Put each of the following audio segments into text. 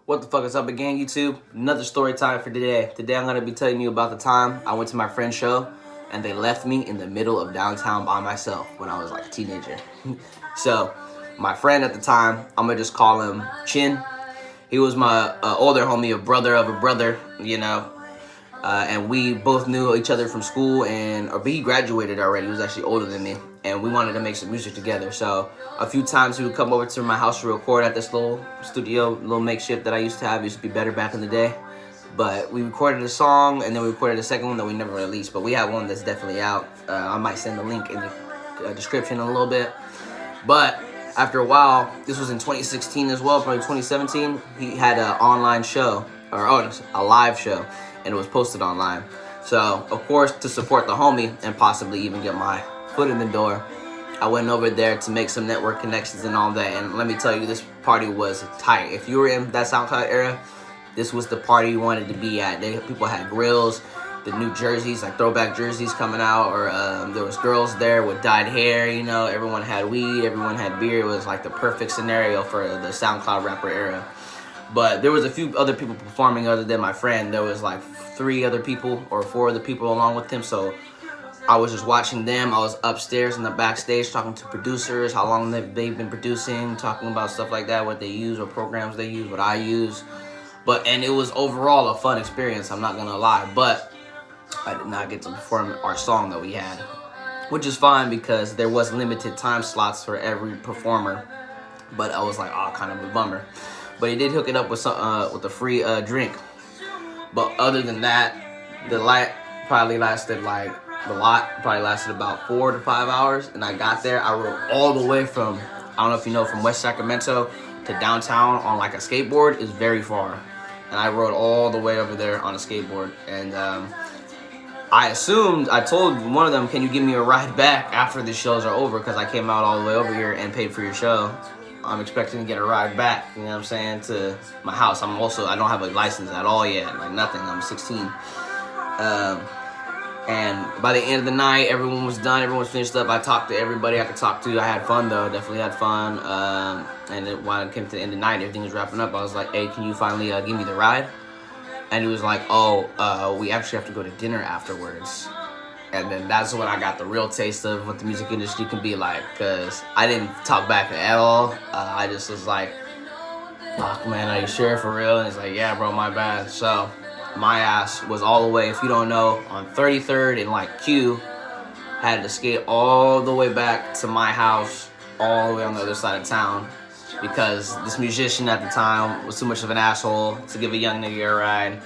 What the fuck is up again, YouTube? Another story time for today. Today I'm gonna be telling you about the time I went to my friend's show and they left me in the middle of downtown by myself when I was like a teenager. So, my friend at the time, I'm gonna just call him Chin. He was my older homie, a brother of a brother, you know. And we both knew each other from school, but he graduated already. He was actually older than me, and we wanted to make some music together. So a few times he would come over to my house to record at this little studio, little makeshift that I used to have. It used to be better back in the day. But we recorded a song, and then we recorded a second one that we never released. But we have one that's definitely out. I might send the link in the description in a little bit. But after a while, this was in 2016 as well, probably 2017, he had an online show, a live show, and it was posted online. So, of course, to support the homie and possibly even get my foot in the door, I went over there to make some network connections and all that. And let me tell you, this party was tight. If you were in that SoundCloud era, this was the party you wanted to be at. People had grills, the new jerseys, like throwback jerseys coming out, or there was girls there with dyed hair, you know, everyone had weed, everyone had beer. It was like the perfect scenario for the SoundCloud rapper era. But there was a few other people performing other than my friend. There was like 3 other people or 4 other people along with him. So I was just watching them. I was upstairs in the backstage talking to producers, how long they've been producing, talking about stuff like that, what they use, what programs they use, what I use. And it was overall a fun experience, I'm not gonna lie. But I did not get to perform our song that we had, which is fine because there was limited time slots for every performer. But I was like, oh, kind of a bummer. But he did hook it up with a free drink. But other than that, the lot probably lasted about 4 to 5 hours. And I got there, I rode all the way from, I don't know if you know, from West Sacramento to downtown on like a skateboard is very far. And I rode all the way over there on a skateboard. And I told one of them, can you give me a ride back after the shows are over? Because I came out all the way over here and paid for your show. I'm expecting to get a ride back, you know what I'm saying, to my house. I don't have a license at all yet, like nothing. I'm 16. And by the end of the night, everyone was done. Everyone was finished up. I talked to everybody I could talk to. I had fun, though. Definitely had fun. And when it came to the end of the night, everything was wrapping up. I was like, hey, can you finally give me the ride? And he was like, oh, we actually have to go to dinner afterwards. And then that's when I got the real taste of what the music industry can be like, because I didn't talk back at all. I just was like, fuck, man, are you sure for real? And he's like, yeah, bro, my bad. So my ass was all the way, if you don't know, on 33rd and like Q, had to skate all the way back to my house, all the way on the other side of town, because this musician at the time was too much of an asshole to give a young nigga a ride,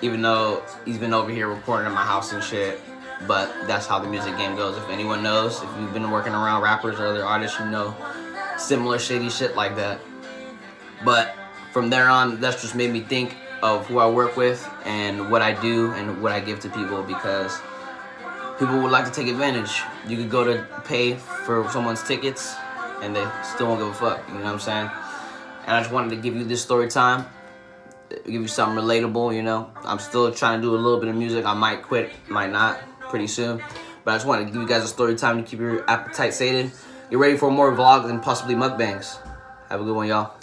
even though he's been over here recording in my house and shit. But that's how the music game goes. If anyone knows, if you've been working around rappers or other artists, you know similar shady shit like that. But from there on, that's just made me think of who I work with and what I do and what I give to people, because people would like to take advantage. You could go to pay for someone's tickets and they still won't give a fuck, you know what I'm saying? And I just wanted to give you this story time, give you something relatable, you know? I'm still trying to do a little bit of music. I might quit, might not, pretty soon. But I just wanted to give you guys a story time to keep your appetite sated. Get ready for more vlogs and possibly mukbangs. Have a good one, y'all.